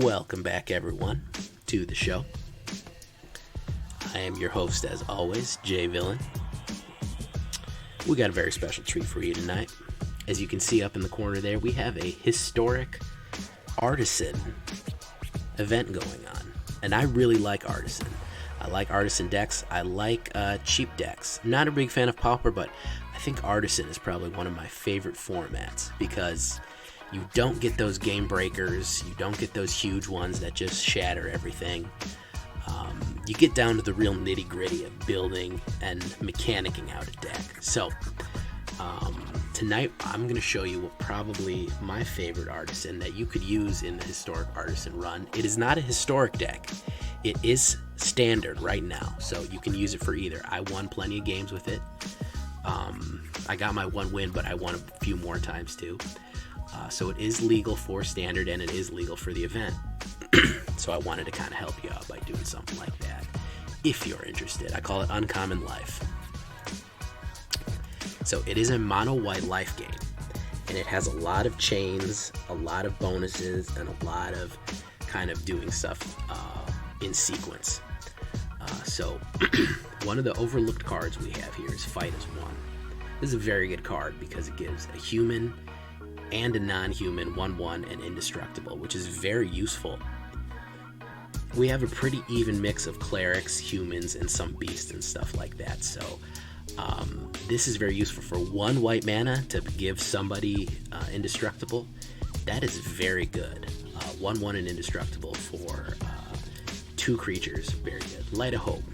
Welcome back, everyone, to the show. I am your host, as always, Jay Villain. We got a very special treat for you tonight. As you can see up in the corner there, we have a historic Artisan event going on. And I really like Artisan. I like Artisan decks. I like cheap decks. Not a big fan of Pauper, but I think Artisan is probably one of my favorite formats because you don't get those game breakers. You don't get those huge ones that just shatter everything. You get down to the real nitty-gritty of building and mechanicking out a deck. So tonight I'm going to show you probably my favorite Artisan that you could use in the historic Artisan run. It is not a historic deck. It is standard right now, so you can use it for either. I won plenty of games with it. I got my one win, but I won a few more times too. So it is legal for standard and it is legal for the event. So I wanted to kind of help you out by doing something like that. If you're interested, I call it Uncommon Life. So it is a mono white life game, and it has a lot of chains, a lot of bonuses, and a lot of kind of doing stuff in sequence. So one of the overlooked cards we have here is Fight as One. This is a very good card because it gives a human and a non-human 1/1 and indestructible, which is very useful. We have a pretty even mix of clerics, humans, and some beasts and stuff like that. So this is very useful for 1 white mana to give somebody indestructible. That is very good. 1/1 and indestructible for 2 creatures. Very good. Light of Hope.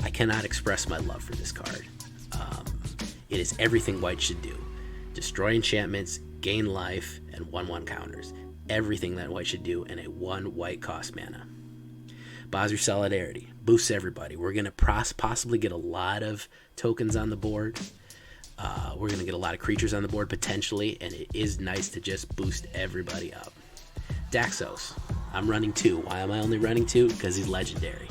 I cannot express my love for this card. It is everything white should do. Destroy enchantments, gain life, and 1/1 counters. Everything that white should do in a 1 white cost mana. Bazir Solidarity. Boosts everybody. We're going to possibly get a lot of tokens on the board. We're going to get a lot of creatures on the board potentially, and it is nice to just boost everybody up. Daxos. I'm running 2. Why am I only running 2? Because he's legendary.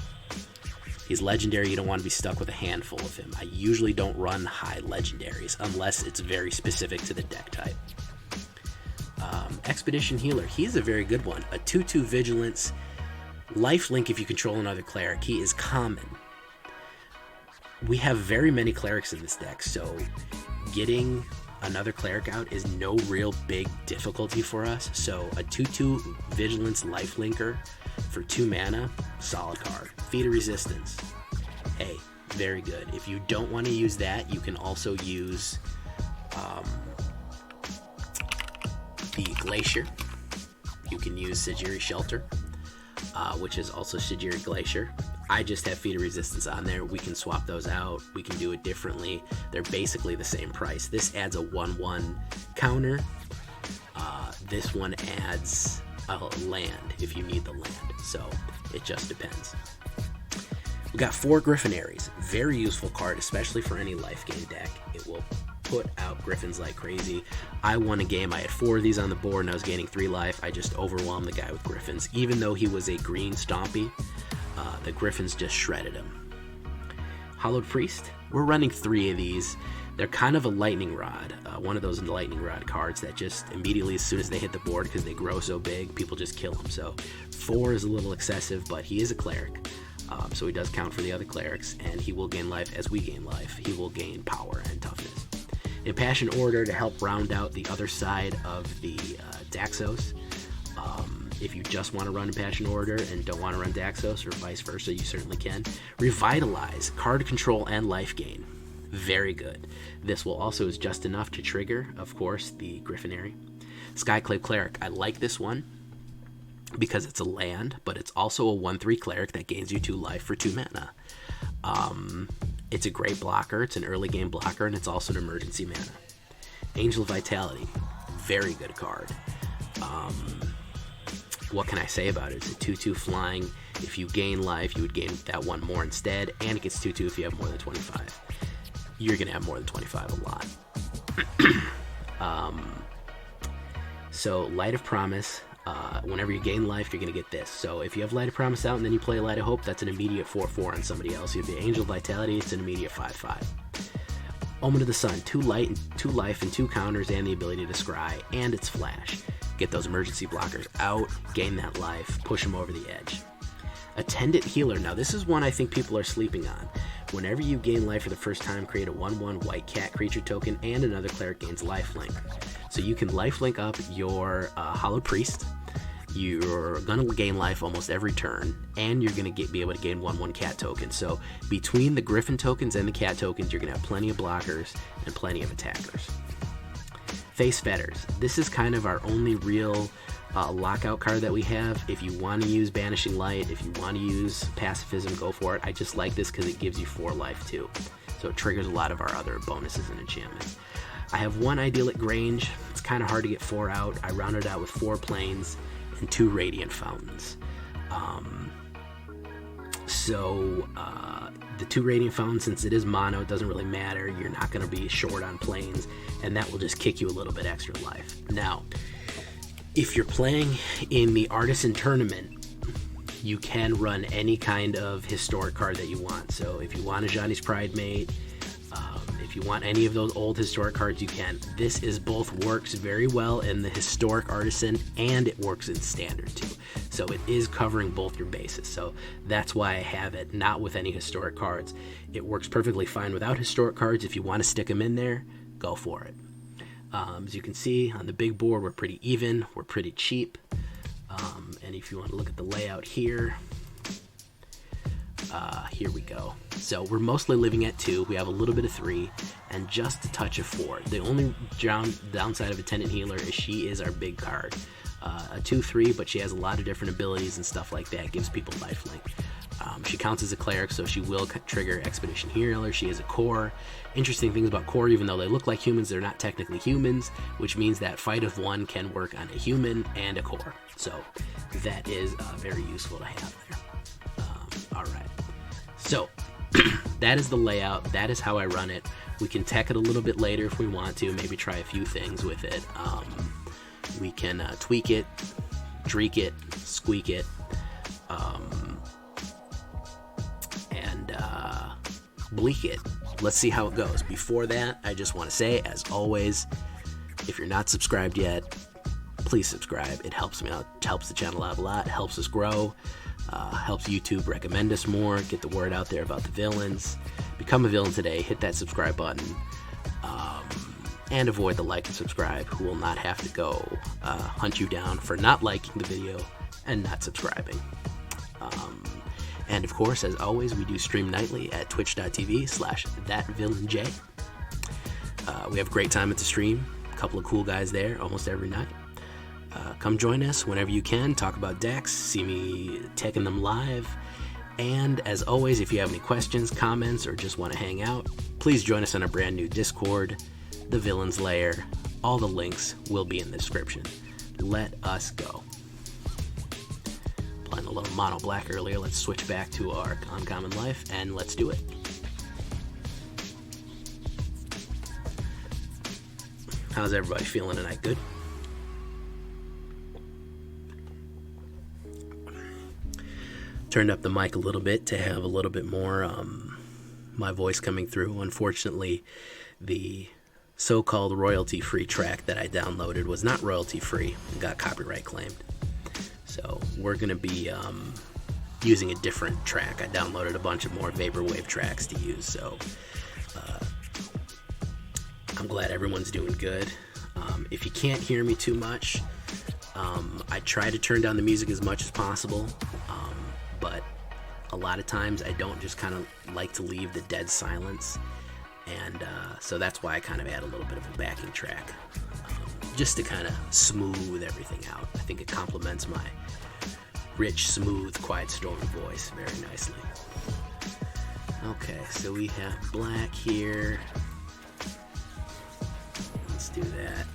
He's legendary. You don't want to be stuck with a handful of him. I usually don't run high legendaries unless it's very specific to the deck type. Expedition Healer. He's a very good one. A 2/2 Vigilance. Lifelink if you control another cleric. He is common. We have very many clerics in this deck, so getting another cleric out is no real big difficulty for us. So a 2/2 Vigilance Lifelinker for 2 mana, solid card. Feat of Resistance. Hey, very good. If you don't want to use that, you can also use the Glacier. You can use Sajiri Shelter, which is also Sajiri Glacier. I just have Feat of Resistance on there. We can swap those out. We can do it differently. They're basically the same price. This adds a 1/1 counter. This one adds a land if you need the land. So it just depends. We got 4 Griffonaries. Very useful card, especially for any life game deck. It will put out Griffins like crazy. I won a game. I had 4 of these on the board and I was gaining 3 life. I just overwhelmed the guy with Griffins. Even though he was a green stompy, the Griffins just shredded him. Hollowed Priest. We're running 3 of these. They're kind of a lightning rod. One of those lightning rod cards that just immediately, as soon as they hit the board, because they grow so big, people just kill them. So 4 is a little excessive, but he is a cleric. So he does count for the other clerics, and he will gain life as we gain life. He will gain power and toughness. Impassioned Order to help round out the other side of the Daxos. If you just want to run Impassioned Order and don't want to run Daxos, or vice versa, you certainly can. Revitalize, card control and life gain. Very good. This will also is just enough to trigger, of course, the Griffonary. Skyclave Cleric. I like this one because it's a land, but it's also a 1/3 cleric that gains you 2 life for 2 mana. It's a great blocker. It's an early game blocker, and it's also an emergency mana. Angel of Vitality. Very good card. What can I say about it? It's a 2/2 flying. If you gain life, you would gain that 1 more instead, and it gets 2/2 if you have more than 25. You're going to have more than 25 a lot. So Light of Promise. Whenever you gain life, you're going to get this. So if you have Light of Promise out and then you play Light of Hope, that's an immediate 4/4 on somebody else. If you have Angel of Vitality, it's an immediate 5/5. Omen of the Sun, 2 light, 2 life, and 2 counters, and the ability to scry, and it's flash. get those emergency blockers out, gain that life, push them over the edge. Attendant Healer. Now this is one I think people are sleeping on. Whenever you gain life for the first time, create a 1/1 white cat creature token and another cleric gains lifelink. So you can lifelink up your Hollow Priest. You're going to gain life almost every turn, and you're going to be able to gain 1/1 cat tokens. So between the Griffin tokens and the cat tokens, you're going to have plenty of blockers and plenty of attackers. Face Fetters. This is kind of our only real lockout card that we have. If you want to use Banishing Light, if you want to use Pacifism, go for it. I just like this because it gives you 4 life too. So it triggers a lot of our other bonuses and enchantments. I have 1 Idyllic Grange. It's kind of hard to get 4 out. I rounded out with 4 planes and 2 Radiant Fountains. The 2 Radiant Fountains, since it is mono, it doesn't really matter. You're not going to be short on planes, and that will just kick you a little bit extra life. Now, if you're playing in the Artisan tournament, you can run any kind of historic card that you want. So if you want a Johnny's Pride Mate, if you want any of those old historic cards, you can. This works very well in the historic Artisan, and it works in standard too. So it is covering both your bases. So that's why I have it not with any historic cards. It works perfectly fine without historic cards. If you want to stick them in there, go for it. As you can see on the big board, we're pretty even, we're pretty cheap. And if you want to look at the layout here, here we go. So we're mostly living at 2. We have a little bit of 3 and just a touch of 4. The only downside of Attendant Healer is she is our big card. A 2/3, but she has a lot of different abilities and stuff like that. Gives people lifelink. She counts as a cleric, so she will trigger Expedition Healer. She is a core. Interesting things about core, even though they look like humans, they're not technically humans, which means that Fight of 1 can work on a human and a core. So that is very useful to have there. All right. So that is the layout. That is how I run it. We can tech it a little bit later if we want to, maybe try a few things with it. We can tweak it, dreek it, squeak it, and bleak it. Let's see how it goes. Before that, I just want to say, as always, if you're not subscribed yet, please subscribe. It helps me out. It helps the channel out a lot. Helps us grow. Helps YouTube recommend us more. Get the word out there about the villains. Become a villain today. Hit that subscribe button. And avoid the like and subscribe, who will not have to go hunt you down for not liking the video and not subscribing. And of course, as always, we do stream nightly at twitch.tv/thatvillainj. We have a great time at the stream. A couple of cool guys there almost every night. Come join us whenever you can. Talk about decks. See me taking them live. And as always, if you have any questions, comments, or just want to hang out, please join us on our brand new Discord, the Villains Lair. All the links will be in the description. Let us go. Playing a little mono black earlier. Let's switch back to our Uncommon Life and let's do it. How's everybody feeling tonight? Good? Turned up the mic a little bit to have a little bit more my voice coming through. Unfortunately, the so-called royalty-free track that I downloaded was not royalty-free and got copyright claimed. So we're going to be using a different track. I downloaded a bunch of more vaporwave tracks to use, so I'm glad everyone's doing good. If you can't hear me too much, I try to turn down the music as much as possible, but a lot of times I don't just kind of like to leave the dead silence, and so that's why I kind of add a little bit of a backing track, just to kind of smooth everything out. I think it complements my rich, smooth, quiet storm voice very nicely. Okay, so we have black here. Let's do that.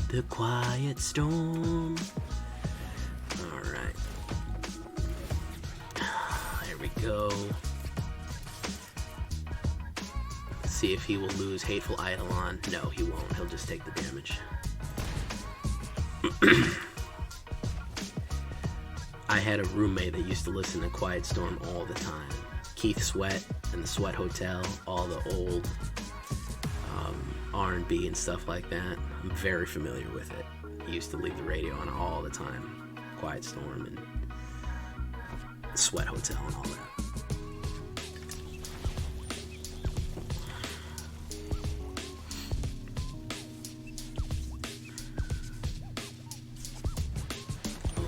The quiet storm. All right. There we go. Let's see if he will lose Hateful Eidolon. No, he won't. He'll just take the damage. I had a roommate that used to listen to Quiet Storm all the time. Keith Sweat and the Sweat Hotel, all the old R&B and stuff like that. I'm very familiar with it. He used to leave the radio on all the time. Quiet Storm and the Sweat Hotel and all that.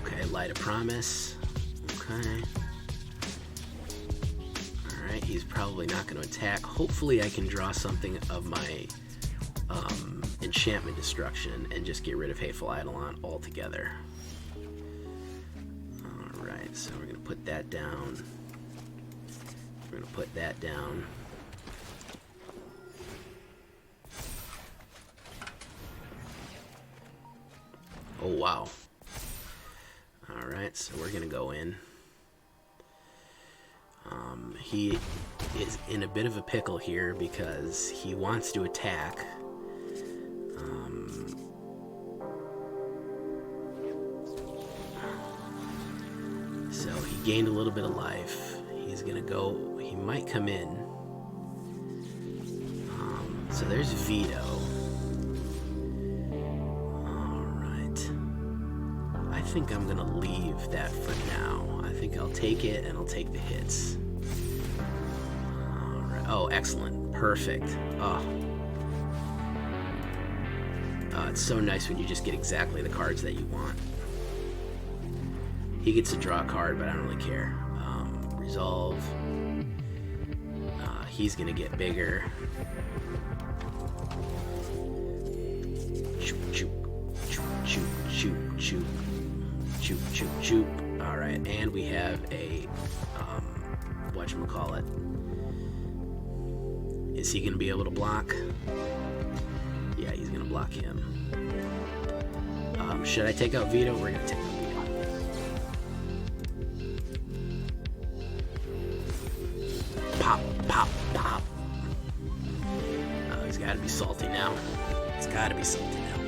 Okay, Light of Promise. Okay. Alright, he's probably not going to attack. Hopefully I can draw something of my enchantment destruction and just get rid of Hateful Eidolon altogether. Alright, so we're going to put that down. We're going to put that down. Oh, wow. Alright, so we're going to go in. He is in a bit of a pickle here because he wants to attack. So he gained a little bit of life. He's going to go, he might come in. So there's Veto. Alright. I think I'm going to leave that for now. I think I'll take it and I'll take the hits. Alright. Oh, excellent. Perfect. Oh. It's so nice when you just get exactly the cards that you want. He gets to draw a card, but I don't really care. Resolve. He's going to get bigger. Choop, choop, choop, choop, choop, choop, choop, choop. Alright, and we have a, whatchamacallit. Is he going to be able to block? Yeah, he's going to block him. Should I take out Veto? We're going to take out Veto. Pop, pop, pop. He's got to be salty now. It's got to be salty now.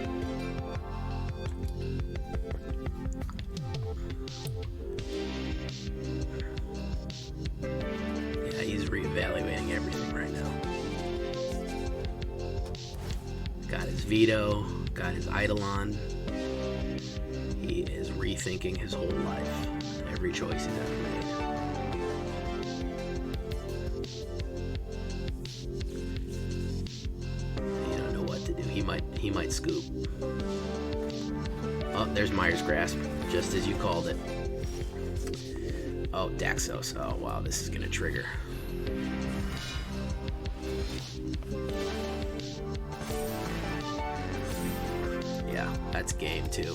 Yeah, he's reevaluating everything right now. Got his Veto, got his Eidolon. He is rethinking his whole life. Every choice he's ever made. You don't know what to do. He might scoop. Oh, there's Mire's Grasp, just as you called it. Oh, Daxos. Oh, wow, this is gonna trigger. Yeah, that's game too.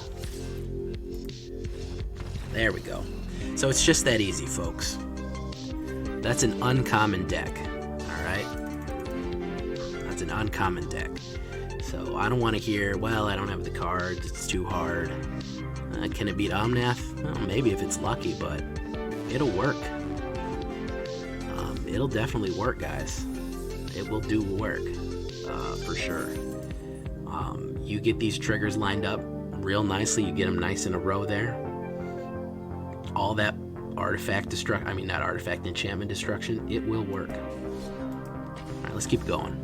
There we go. So it's just that easy, folks. That's an uncommon deck. Alright? That's an uncommon deck. So I don't want to hear, well, I don't have the cards, it's too hard. Can it beat Omnath? Well, maybe if it's lucky, but it'll work. It'll definitely work, guys. It will do work, for sure. You get these triggers lined up real nicely. You get them nice in a row there. All that artifact destruction, I mean not artifact, enchantment destruction, it will work. Alright, let's keep going.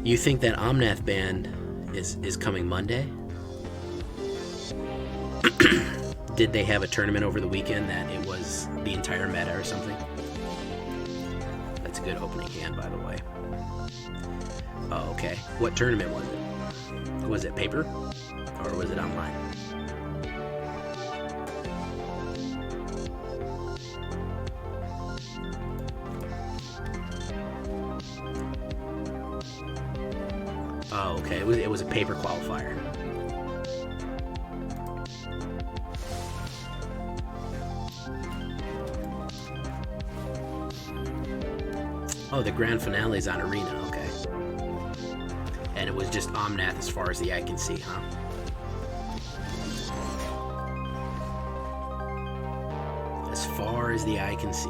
You think that Omnath ban is coming Monday? Did they have a tournament over the weekend that it was the entire meta or something? That's a good opening hand, by the way. Oh, okay. What tournament was it? Was it paper? Or was it online? Oh, okay. It was a paper qualifier. Oh, the grand finale is on Arena. Okay. And it was just Omnath as far as the eye can see, huh? As far as the eye can see.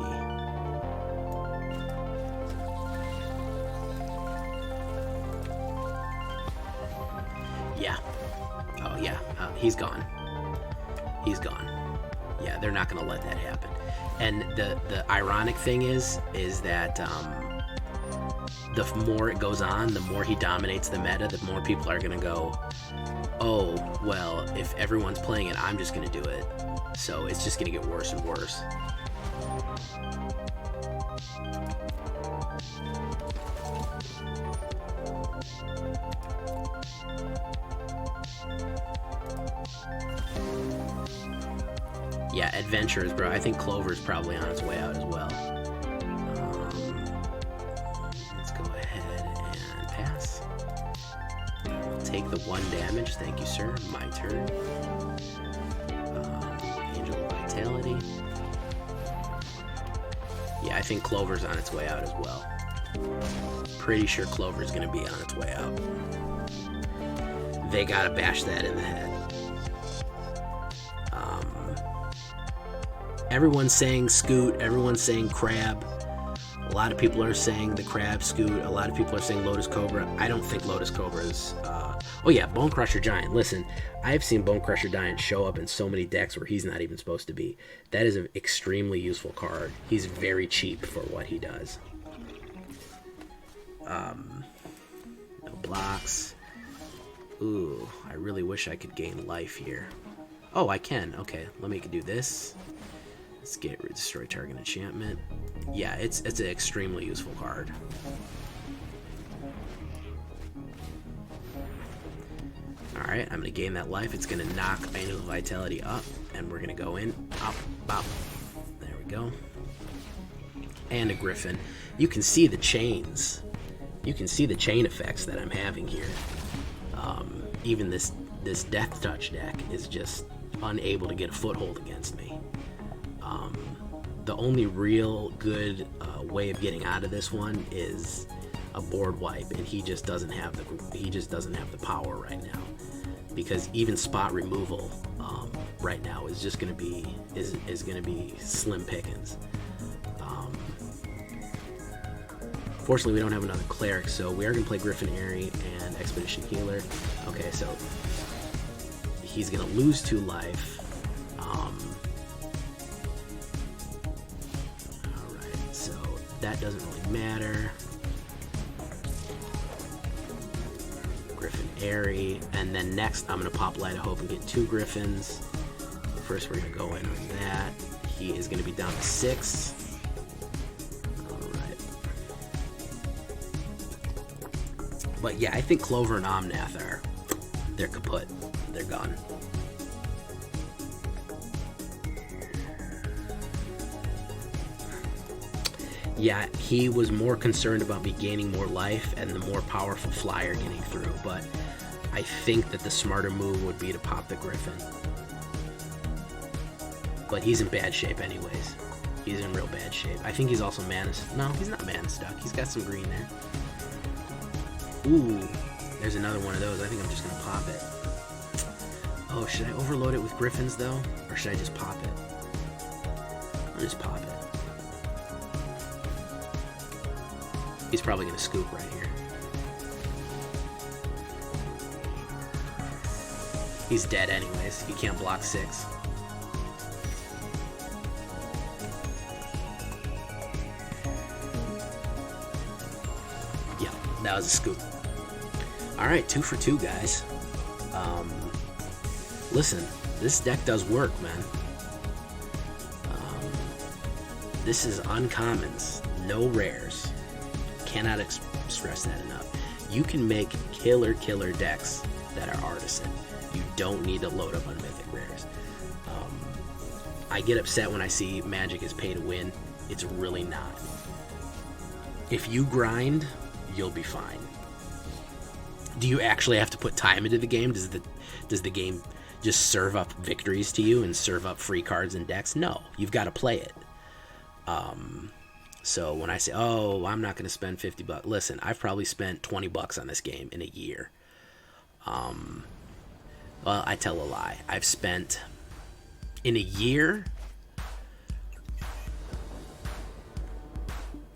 Yeah. Oh, yeah. He's gone. He's gone. Yeah, they're not going to let that happen. And the ironic thing is that the more it goes on, the more he dominates the meta, the more people are going to go, oh, well, if everyone's playing it, I'm just going to do it. So it's just going to get worse and worse. Yeah, Adventurers, bro. I think Clover's probably on its way out as well. Let's go ahead and pass. Take the 1 damage. Thank you, sir. My turn. Angel of Vitality. Yeah, I think Clover's on its way out as well. Pretty sure Clover's going to be on its way out. They got to bash that in the head. Everyone's saying Scoot, everyone's saying Crab. A lot of people are saying the Crab Scoot. A lot of people are saying Lotus Cobra. I don't think Lotus Cobra is... Oh yeah, Bone Crusher Giant. Listen, I've seen Bone Crusher Giant show up in so many decks where he's not even supposed to be. That is an extremely useful card. He's very cheap for what he does. No blocks. Ooh, I really wish I could gain life here. Oh, I can. Okay, let me do this. Let's get destroy target enchantment. Yeah, it's an extremely useful card. Alright, I'm gonna gain that life. It's gonna knock Angel Vitality up, and we're gonna go in. Up, up. There we go. And a Griffin. You can see the chains. You can see the chain effects that I'm having here. Even this Death Touch deck is just unable to get a foothold against me. The only real good way of getting out of this one is a board wipe, and he just doesn't have the power right now, because even spot removal right now is just going to be slim pickings. Fortunately, we don't have another Cleric, so we are going to play Griffin Airy and Expedition Healer. Okay, so he's going to lose 2 life. Alright, so that doesn't really matter. Griffin Airy, and then next I'm going to pop Light of Hope and get 2 Griffins. First we're going to go in on that. He is going to be down to 6. But yeah, I think Clover and Omnath they're kaput. They're gone. Yeah, he was more concerned about me gaining more life and the more powerful flyer getting through, but I think that the smarter move would be to pop the Griffin. But he's in bad shape anyways. He's in real bad shape. I think he's also mana... No, he's not mana stuck. He's got some green there. Ooh, there's another one of those. I think I'm just going to pop it. Oh, should I overload it with Griffins, though? Or should I just pop it? I'll just pop it. He's probably going to scoop right here. He's dead anyways. He can't block 6. Yeah, that was a scoop. Alright, 2 for 2, guys. Listen, this deck does work, man. This is uncommons, no rares. Cannot stress that enough. You can make killer decks that are Artisan. You don't need to load up on mythic rares. I get upset when I see Magic is pay to win. It's really not. If you grind, you'll be fine. Do you actually have to put time into the game? Does the game just serve up victories to you and serve up free cards and decks? No, you've got to play it. So when I say, oh, I'm not going to spend $50, listen, I've probably spent $20 on this game in a year. Well, I tell a lie. I've spent in a year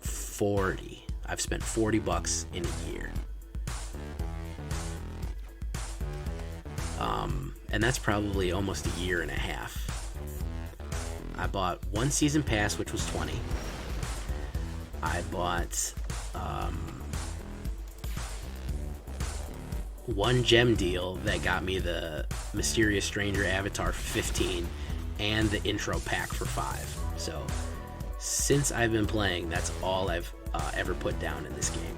40. I've spent $40 in a year. and that's probably almost a year and a half. I bought one season pass, which was 20. I bought one gem deal that got me the Mysterious Stranger Avatar for 15 and the intro pack for 5. So since I've been playing, that's all I've ever put down in this game.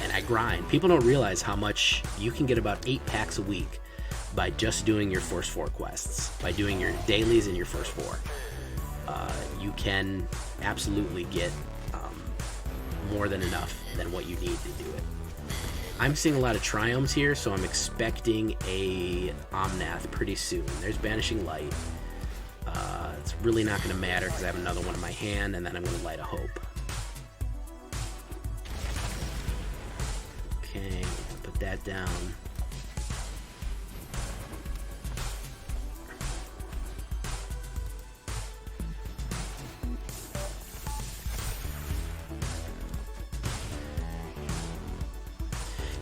And I grind. People don't realize how much you can get. About 8 packs a week by just doing your first 4 quests, by doing your dailies in your first 4. You can absolutely get more than enough than what you need to do it. I'm seeing a lot of Triomes here, so I'm expecting a Omnath pretty soon. There's Banishing Light. It's really not going to matter because I have another one in my hand, and then I'm going to Light a Hope. Okay, put that down.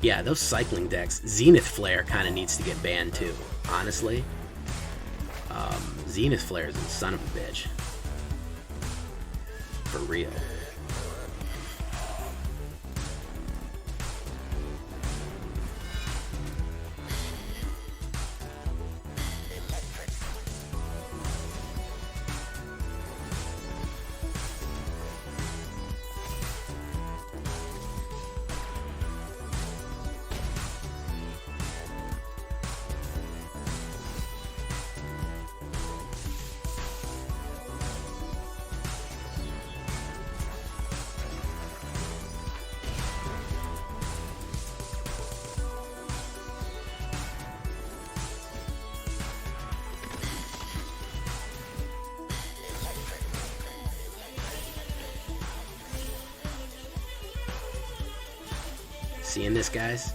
Yeah, those cycling decks. Zenith Flare kind of needs to get banned too, honestly. Zenith Flare is a son of a bitch. For real. Seeing this, guys?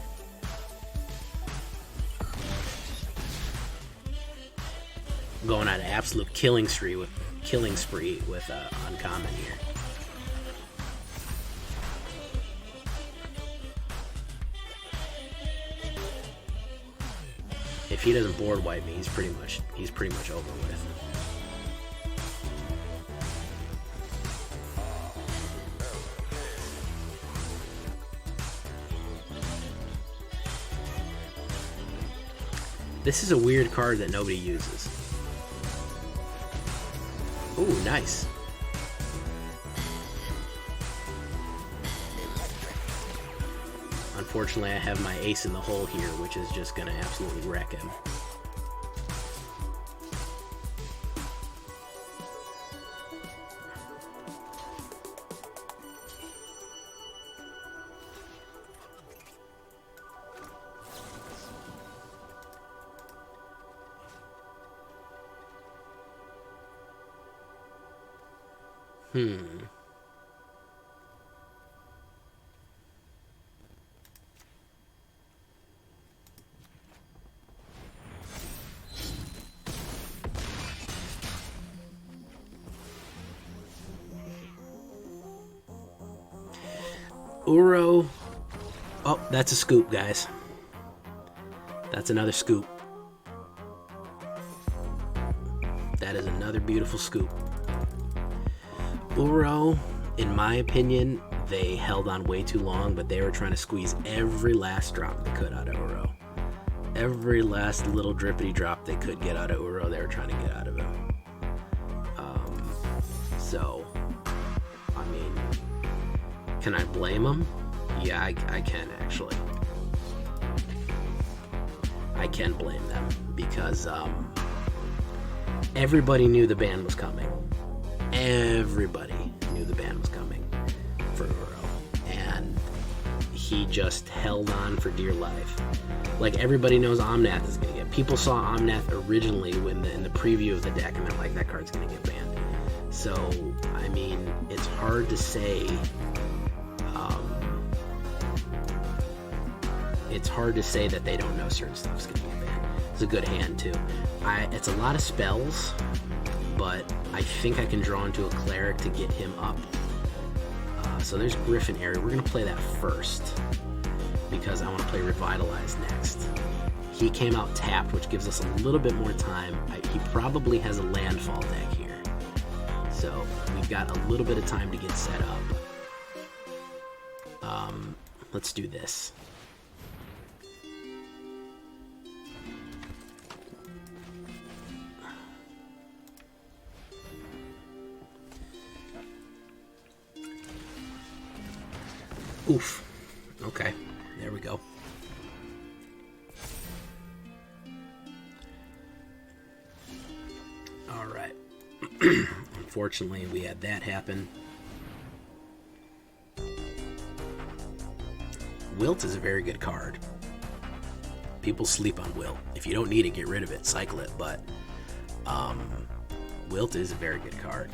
Going on an absolute killing spree with uncommon here. If he doesn't board wipe me, he's pretty much over with. This is a weird card that nobody uses. Ooh, nice. Unfortunately, I have my ace in the hole here, which is just gonna absolutely wreck him. Uro. Oh, that's a scoop, guys. That's another scoop. That is another beautiful scoop. Uro, in my opinion, they held on way too long, but they were trying to squeeze every last drop they could out of Uro. Every last little drippity drop they could get out of Uro, they were trying to get out of him. So, I mean, can I blame them? Yeah, I can actually. I can blame them because everybody knew the ban was coming. Everybody knew the ban was coming for Uro, and he just held on for dear life. Like, everybody knows Omnath is gonna get. People saw Omnath originally in the preview of the deck, and they're like, that card's gonna get banned. So, I mean, it's hard to say. It's hard to say that they don't know certain stuff's gonna get banned. It's a good hand too. It's a lot of spells, but I think I can draw into a Cleric to get him up. So there's Griffin area. We're gonna play that first because I want to play Revitalize next. He came out tapped, which gives us a little bit more time. He probably has a landfall deck here. So we've got a little bit of time to get set up. Let's do this. Oof. Okay, there we go. All right. Unfortunately, we had that happen. Wilt is a very good card. People sleep on Wilt. If you don't need it, get rid of it, cycle it, but Wilt is a very good card.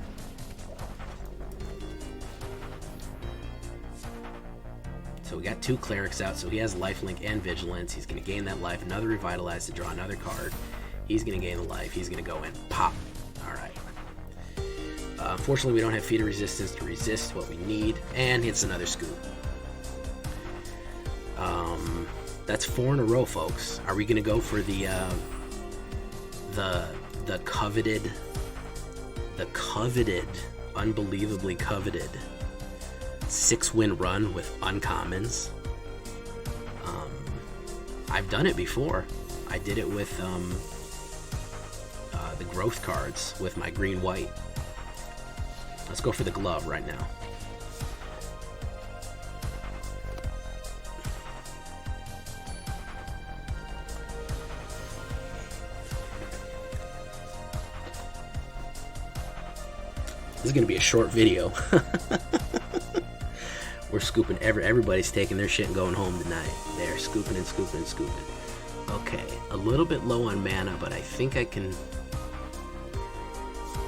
So we got 2 Clerics out, so he has Lifelink and Vigilance. He's going to gain that life, another Revitalize to draw another card. He's going to gain the life. He's going to go in. Pop. All right. Unfortunately, we don't have Feat of Resistance to resist what we need, and hits another Scoop. That's 4 in a row, folks. Are we going to go for the coveted, unbelievably coveted 6-win run with uncommons? I've done it before. I did it with the growth cards with my green-white. Let's go for the glove right now. This is going to be a short video. We're scooping. Everybody's taking their shit and going home tonight. They're scooping and scooping and scooping. Okay, a little bit low on mana, but I think I can...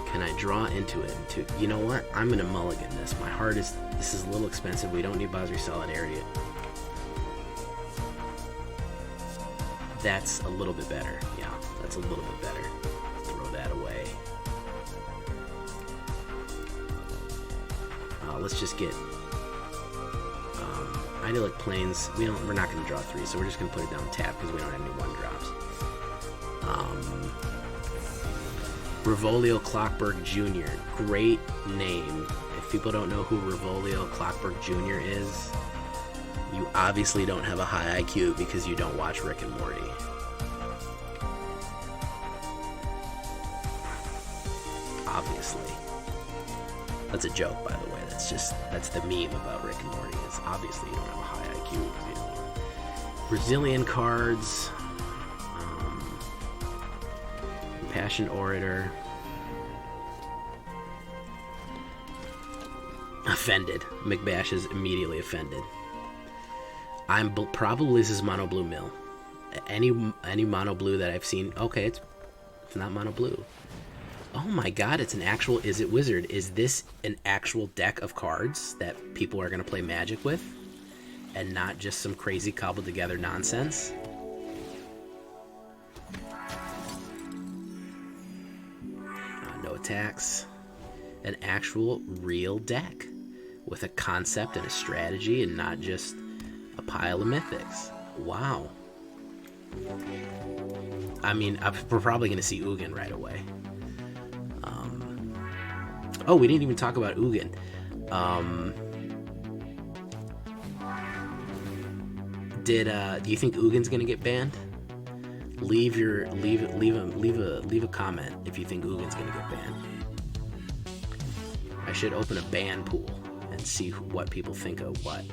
Can I draw into it? You know what? I'm going to mulligan this. My heart is... This is a little expensive. We don't need Bozry Solidarity. That's a little bit better. Yeah, that's a little bit better. Throw that away. Let's just get Idyllic Plains. We're not going to draw 3, so we're just going to put it down tap because we don't have any 1-drops. Revolio Clockberg Jr. Great name. If people don't know who Revolio Clockberg Jr. is, you obviously don't have a high IQ because you don't watch Rick and Morty. Obviously. That's a joke, by the way. That's the meme about Rick and Morty. Is obviously you don't have a high IQ. Brazilian cards. Passion Orator. Offended. McBash is immediately offended. Probably this is mono blue mill. Any mono blue that I've seen. Okay, it's not mono blue. Oh my god, it's an actual Is-It Wizard. Is this an actual deck of cards that people are going to play Magic with? And not just some crazy cobbled together nonsense? No attacks. An actual real deck. With a concept and a strategy and not just a pile of mythics. Wow. I mean, we're probably going to see Ugin right away. Oh, we didn't even talk about Ugin. Do you think Ugin's gonna get banned? Leave a comment if you think Ugin's gonna get banned. I should open a ban pool and see what people think of what.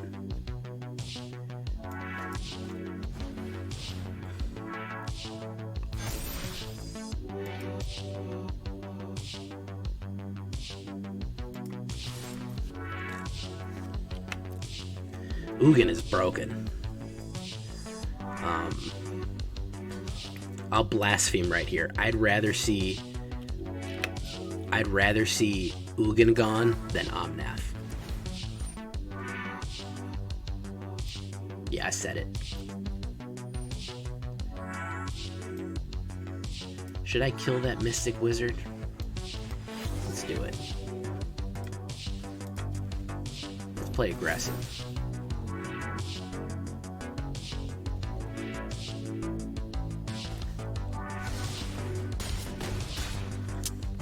Ugin is broken. I'll blaspheme right here. I'd rather see Ugin gone than Omnath. Yeah, I said it. Should I kill that Mystic Wizard? Let's do it. Let's play aggressive.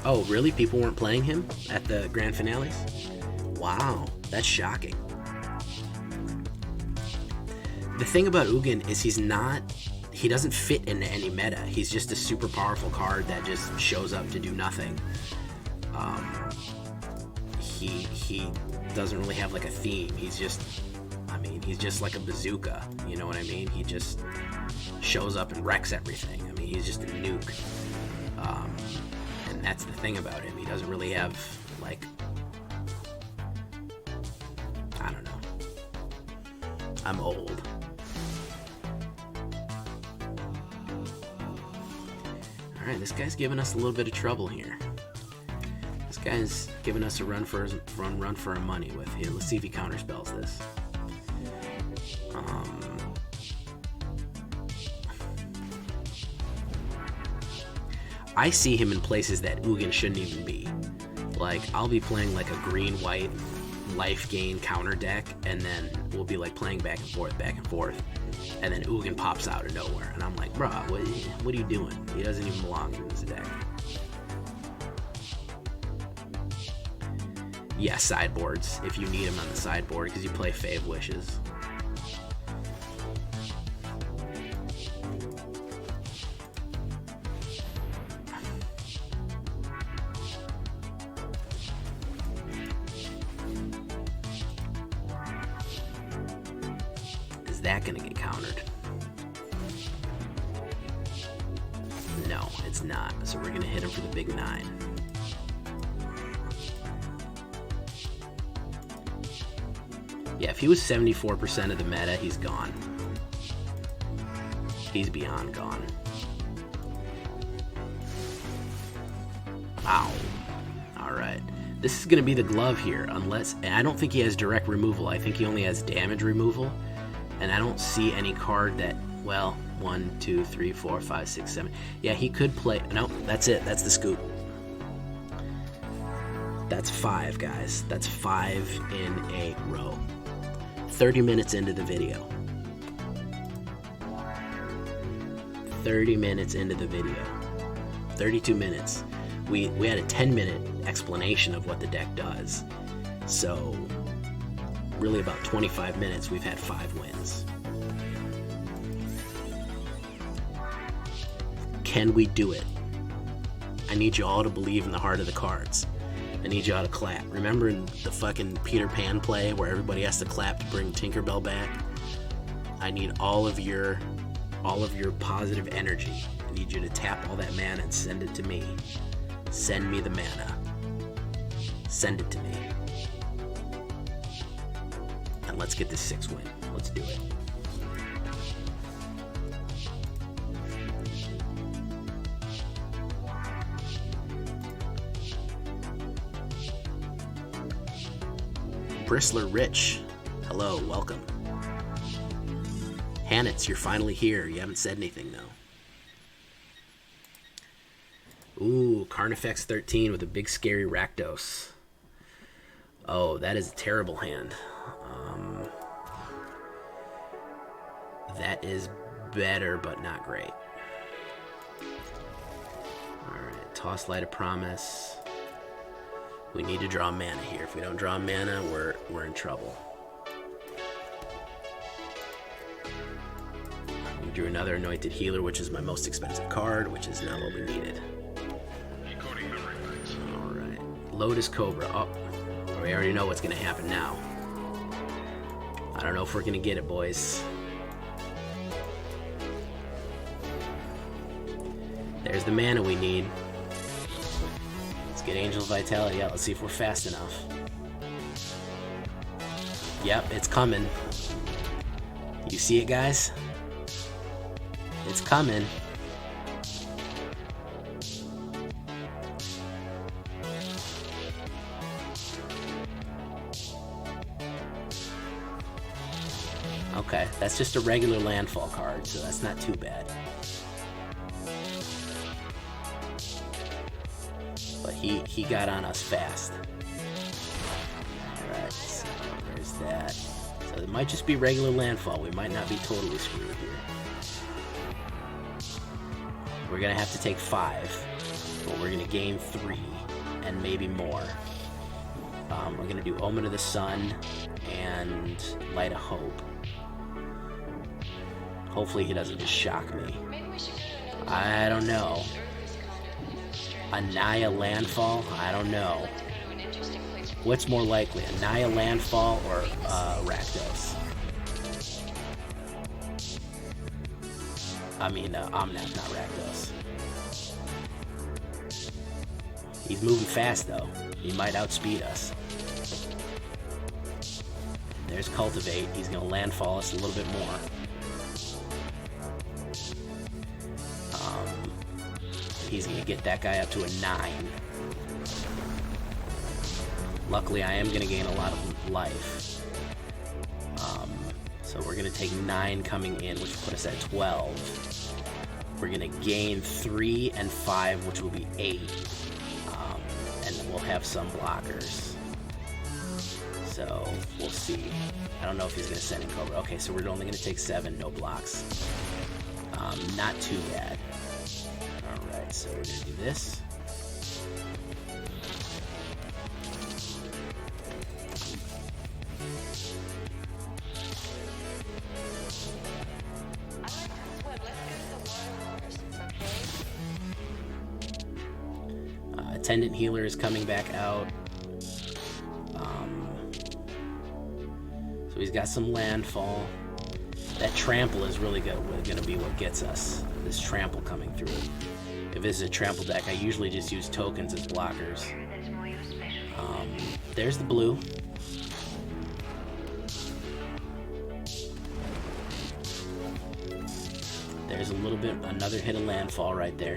Oh, really? People weren't playing him at the grand finales? Wow, that's shocking. The thing about Ugin is he doesn't fit into any meta. He's just a super powerful card that just shows up to do nothing. He doesn't really have like a theme. He's just like a bazooka. You know what I mean? He just shows up and wrecks everything. I mean, he's just a nuke. And that's the thing about him. He doesn't really have, like, I don't know. I'm old. Alright, this guy's giving us a little bit of trouble here. This guy's giving us a run for our money with him. Let's see if he counterspells this. I see him in places that Ugin shouldn't even be. Like, I'll be playing like a green-white life gain counter deck, and then we'll be like playing back and forth, and then Ugin pops out of nowhere, and I'm like, bruh, what are you doing? He doesn't even belong in this deck. Yeah, sideboards, if you need him on the sideboard, because you play Fave Wishes. That gonna get countered? No, it's not. So we're gonna hit him for the big 9. Yeah, if he was 74% of the meta, he's gone. He's beyond gone. Ow. Alright. This is gonna be the glove here, unless... And I don't think he has direct removal. I think he only has damage removal. And I don't see any card that, well, 1, 2, 3, 4, 5, 6, 7. Yeah, he could play. No, that's it. That's the scoop. That's 5, guys. That's 5 in a row. 30 minutes into the video. 30 minutes into the video. 32 minutes. We had a 10-minute explanation of what the deck does. So... really about 25 minutes, we've had 5 wins. Can we do it? I need you all to believe in the heart of the cards. I need you all to clap. Remember in the fucking Peter Pan play where everybody has to clap to bring Tinkerbell back? I need all of your positive energy. I need you to tap all that mana and send it to me. Send me the mana. Send it to me. And let's get this 6 win. Let's do it. Bristler Rich, hello, welcome. Hanitz, you're finally here. You haven't said anything though. Ooh, Carnifex 13 with a big scary Rakdos. Oh, that is a terrible hand. That is better, but not great. Alright, toss Light of Promise. We need to draw mana here. If we don't draw mana, we're in trouble. We drew another Anointed Healer, which is my most expensive card, which is not what we needed. Alright, Lotus Cobra. Oh, we already know what's going to happen now. I don't know if we're going to get it, boys. There's the mana we need. Let's get Angel Vitality out. Let's see if we're fast enough. Yep, it's coming. You see it, guys? It's coming. Okay, that's just a regular landfall card, so that's not too bad. But he got on us fast. Alright, so there's that. So it might just be regular landfall. We might not be totally screwed here. We're gonna have to take 5. but we're gonna gain 3 and maybe more. We're gonna do Omen of the Sun and Light of Hope. Hopefully he doesn't just shock me. I don't know. Anaya Landfall? I don't know. What's more likely, Anaya Landfall or Rakdos? I mean, Omnath, not Rakdos. He's moving fast, though. He might outspeed us. There's Cultivate. He's going to landfall us a little bit more. He's going to get that guy up to a 9. Luckily, I am going to gain a lot of life. So we're going to take 9 coming in, which will put us at 12. We're going to gain 3 and 5, which will be 8. And we'll have some blockers. So we'll see. I don't know if he's going to send in Cobra. Okay, so we're only going to take 7, no blocks. Not too bad. Alright, so we're going to do this. Attendant Healer is coming back out. So he's got some landfall. That trample is really going to be what gets us. This trample coming through. If this is a trample deck, I usually just use tokens as blockers. There's the blue. There's a little bit, another hit of landfall right there.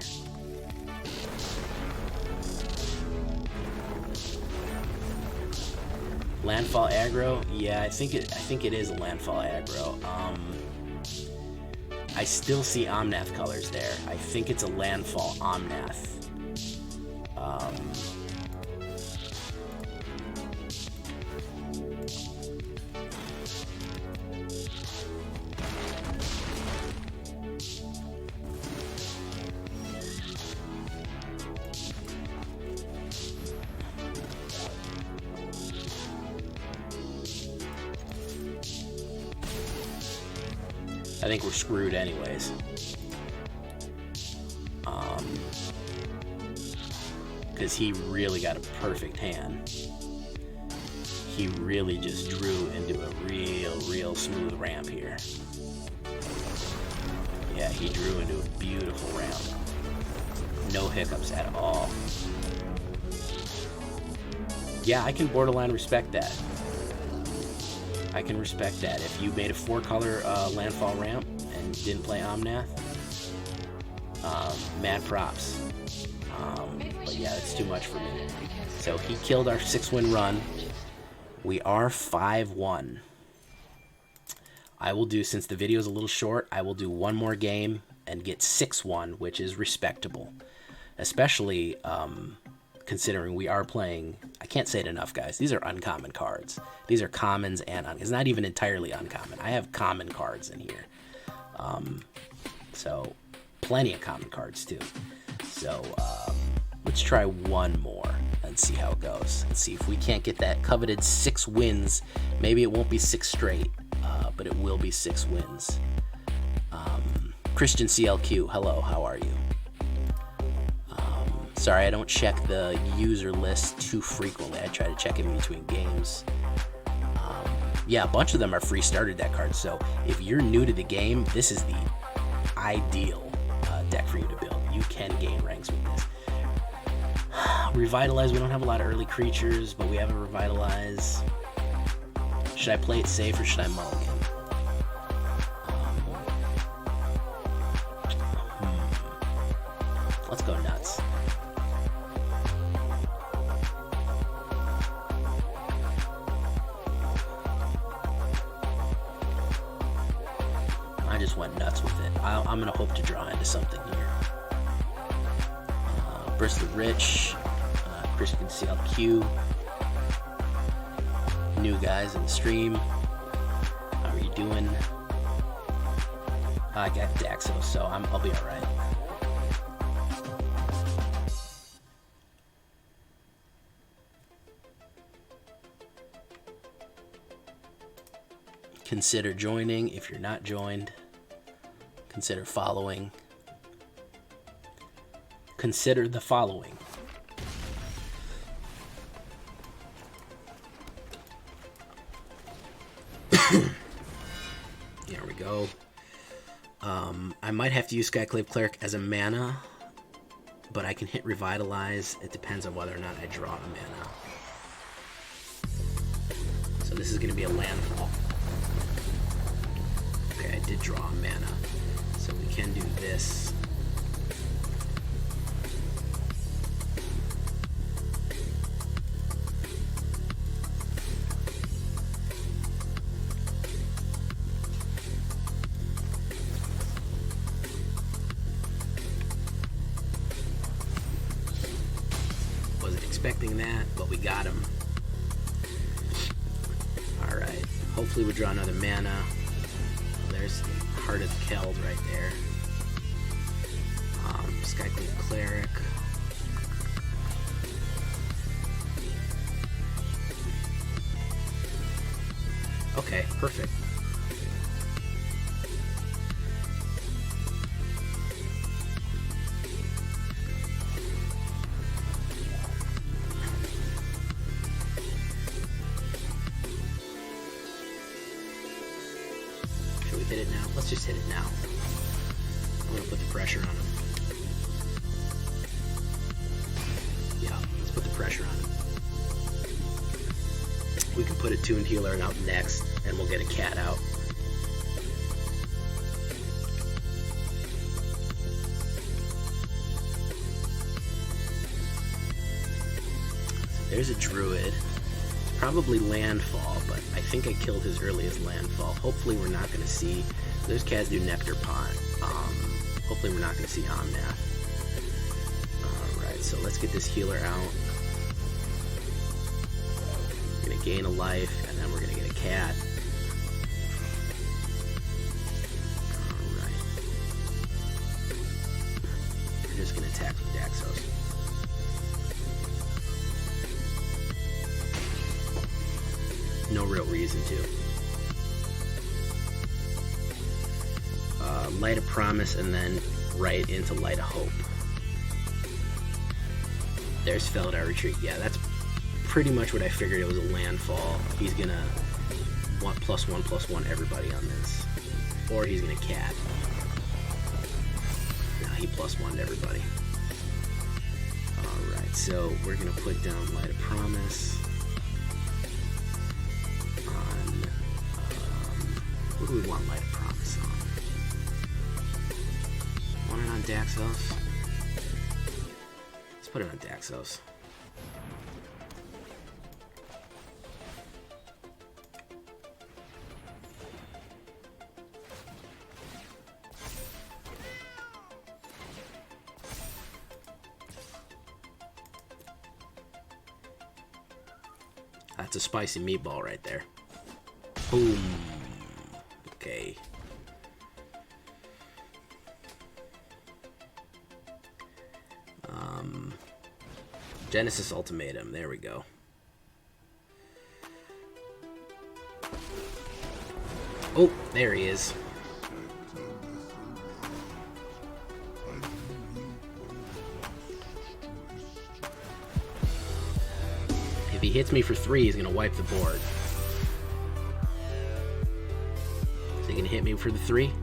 Landfall aggro? Yeah, I think it is a landfall aggro. I still see Omnath colors there. I think it's a landfall Omnath. I think we're screwed anyways. Because he really got a perfect hand. He really just drew into a real smooth ramp here. Yeah, he drew into a beautiful ramp. No hiccups at all. Yeah, I can borderline respect that. I can respect that. If you made a 4-color landfall ramp and didn't play Omnath, mad props. But yeah, it's too much for me. So he killed our 6-win run. We are 5-1. I will do, since the video is a little short, I will do one more game and get 6-1, which is respectable. Especially considering we are playing, I can't say it enough, guys, these are uncommon cards. These are commons and it's not even entirely uncommon. I have common cards in here. So plenty of common cards too. So let's try one more and see how it goes. Let's see if we can't get that coveted 6 wins. Maybe it won't be 6 straight, but it will be 6 wins. Christian CLQ, hello, how are you? Sorry, I don't check the user list too frequently. I try to check it in between games. Yeah, a bunch of them are free starter deck cards, so if you're new to the game, this is the ideal deck for you to build. You can gain ranks with this. Revitalize, we don't have a lot of early creatures, but we have a Revitalize. Should I play it safe or should I mulligan? Let's go nuts. I just went nuts with it. I'm going to hope to draw into something here. Bristol Rich, Christian CLQ, new guys in the stream. How are you doing? I got Daxo, so I'll be alright. Consider joining if you're not joined. Consider following. Consider the following. There we go. I might have to use Skyclave Cleric as a mana, but I can hit Revitalize. It depends on whether or not I draw a mana. So this is going to be a landfall. Okay, I did draw a mana. So we can do this. Expecting that, but we got him. Alright, hopefully we draw another mana. Oh, there's Heart of the Keld right there. Skyclave Cleric. Okay, perfect. Hit it now. Let's just hit it now. I'm gonna put the pressure on him. Yeah, let's put the pressure on him. We can put a Tuned Healer out next, and we'll get a cat out. There's a Druid. Probably Landfall, but I think I killed his earliest Landfall. Hopefully we're not going to see... There's Khazad Nectar Pot. Hopefully we're not going to see Omnath. Alright, so let's get this healer out. We're going to gain a life, and then we're going to get a cat. Alright. We're just going to attack with Daxos. No real reason to. Light of Promise and then right into Light of Hope. There's Felidar Retreat. Yeah, that's pretty much what I figured. It was a landfall. He's gonna want +1/+1 everybody on this. Or he's gonna cat. Nah, he +1'd everybody. Alright, so we're gonna put down Light of Promise. What do we want Light of Promise on? Want it on Daxos? Let's put it on Daxos. That's a spicy meatball right there. Boom. Okay. Genesis Ultimatum. There we go. Oh, there he is. If he hits me for 3, he's gonna wipe the board. Is he gonna hit me for the 3?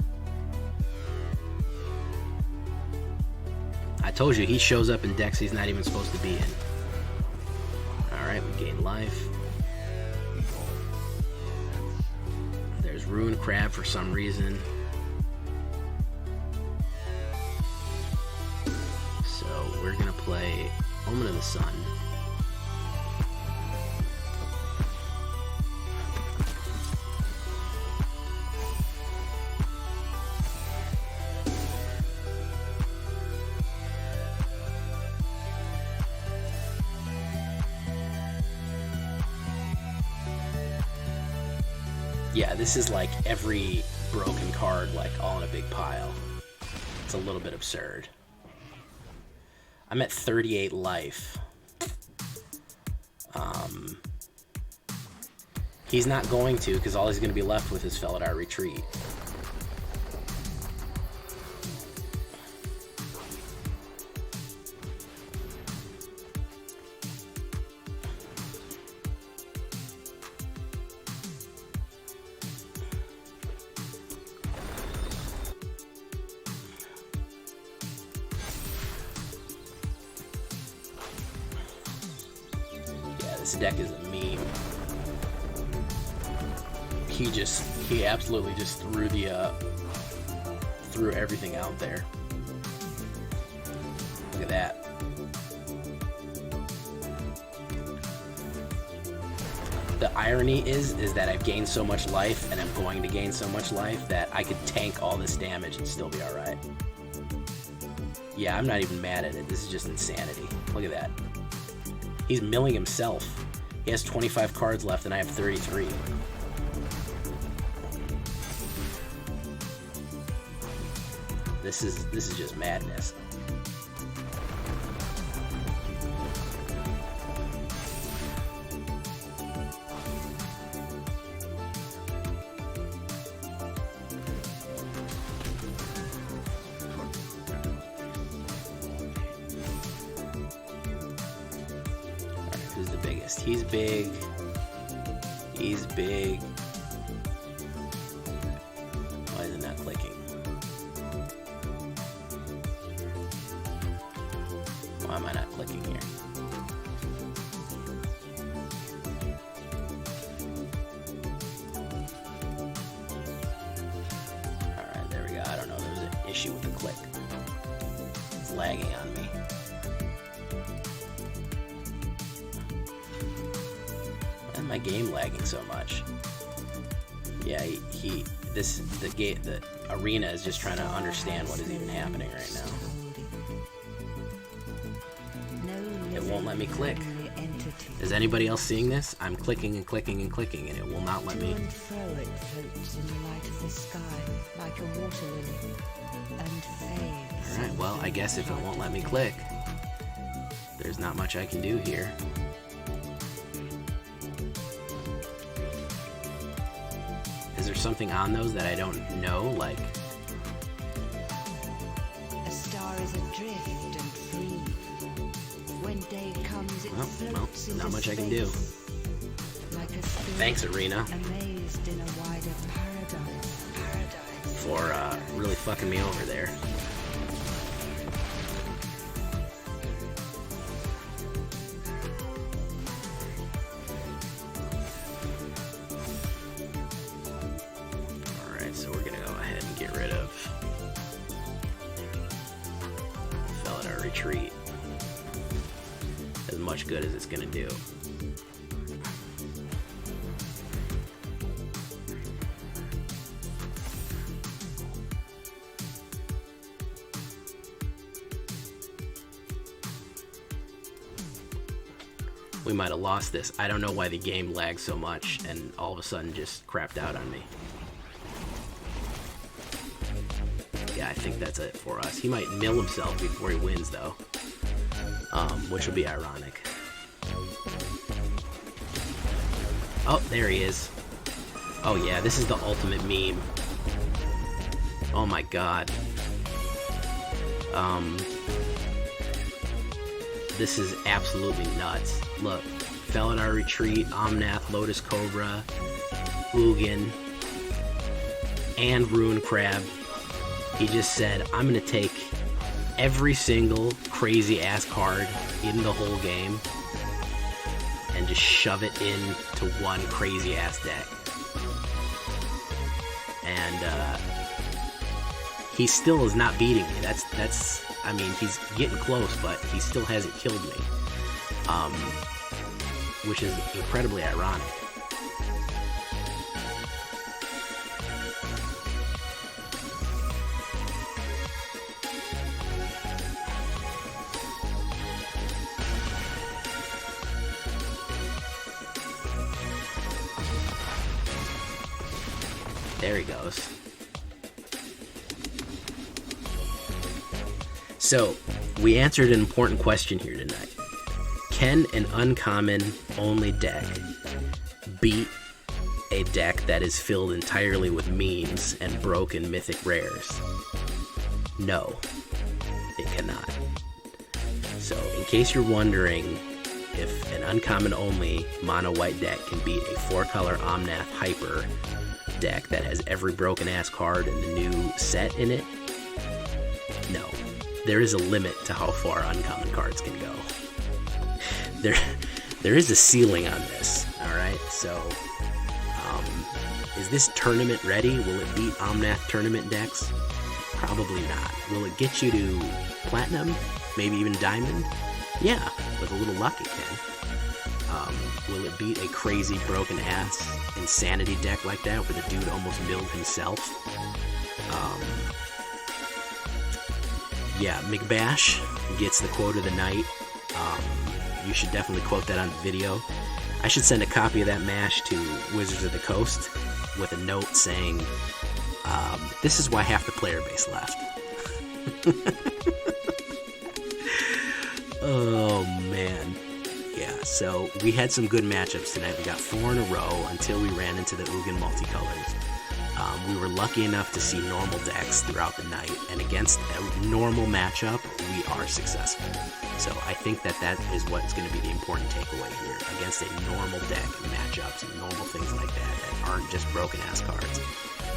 I told you, he shows up in decks he's not even supposed to be in. Alright, we gain life. There's Ruin Crab for some reason. So we're gonna play Omen of the Sun. Yeah, this is like every broken card, like all in a big pile. It's a little bit absurd. I'm at 38 life. He's not going to, because all he's going to be left with is Felidar Retreat. Yeah, this deck is a meme. He absolutely just threw everything out there. Look at that. The irony is that I've gained so much life, and I'm going to gain so much life, that I could tank all this damage and still be alright. Yeah, I'm not even mad at it. This is just insanity. Look at that. He's milling himself. He has 25 cards left, and I have 33. This is just madness. Alright, who's the biggest? He's big. He's big. Why is it not clicking? Why am I not clicking here? Alright, there we go. I don't know. There was an issue with the click. It's lagging on me. Why is my game lagging so much? Yeah, the arena is just trying to understand what is even happening right now. It won't let me click. Is anybody else seeing this? I'm clicking and clicking and clicking, and it will not let me. Alright, well, I guess if it won't let me click, there's not much I can do here. Is there something on those that I don't know? Like, a star is adrift and free. When day comes, it floats into not much I can do. Like a spirit Thanks, Arena, amazed in a wider paradise. for really fucking me over there. Alright, so we're gonna go ahead and get rid of Felidar Retreat. As much good as it's gonna do. We might have lost this. I don't know why the game lagged so much and all of a sudden just crapped out on me. Yeah, I think that's it for us. He might mill himself before he wins, though. Which will be ironic. Oh, there he is. Oh yeah, this is the ultimate meme. Oh my god. This is absolutely nuts. Look, Felidar Retreat, Omnath, Lotus Cobra, Ugin, and Ruin Crab. He just said, I'm gonna take every single crazy ass card in the whole game and just shove it into one crazy ass deck. And he still is not beating me. That's I mean, he's getting close, but he still hasn't killed me. Which is incredibly ironic. There he goes. So, we answered an important question here tonight. Can an uncommon only deck beat a deck that is filled entirely with memes and broken mythic rares? No, it cannot. So, in case you're wondering if an uncommon only mono white deck can beat a 4-color Omnath Hyper deck that has every broken ass card in the new set in it, no. There is a limit to how far uncommon cards can go. There is a ceiling on this, alright? So, is this tournament ready? Will it beat Omnath tournament decks? Probably not. Will it get you to Platinum? Maybe even Diamond? Yeah, with a little luck it can. Will it beat a crazy broken ass Insanity deck like that where the dude almost milled himself? Yeah, McBash gets the quote of the night. You should definitely quote that on the video. I should send a copy of that mash to Wizards of the Coast with a note saying, this is why half the player base left. Oh, man. Yeah, so we had some good matchups tonight. We got 4 in a row until we ran into the Ugin multicolors. We were lucky enough to see normal decks throughout the night, and against a normal matchup, we are successful. So I think that is what's going to be the important takeaway here. Against a normal deck, matchups, and normal things like that aren't just broken ass cards,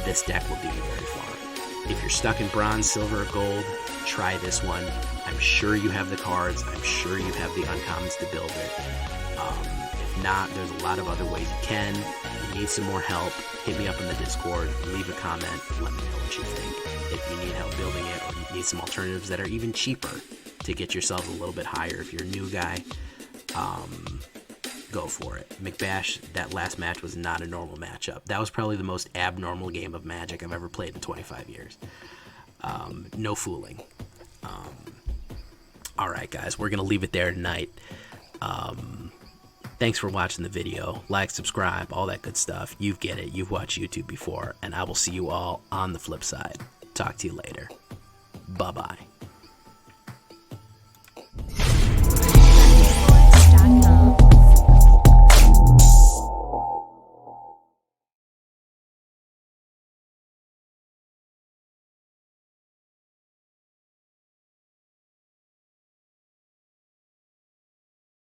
this deck will do you very far. If you're stuck in bronze, silver, or gold, try this one. I'm sure you have the cards. I'm sure you have the uncommons to build it. If not, there's a lot of other ways you can. If you need some more help, hit me up in the Discord, leave a comment, let me know what you think. If you need help building it, or you need some alternatives that are even cheaper to get yourself a little bit higher. If you're a new guy, go for it. McBash, that last match was not a normal matchup. That was probably the most abnormal game of Magic I've ever played in 25 years. No fooling. Alright guys, we're going to leave it there tonight. Thanks for watching the video. Like, subscribe, all that good stuff. You get it. You've watched YouTube before. And I will see you all on the flip side. Talk to you later. Bye-bye.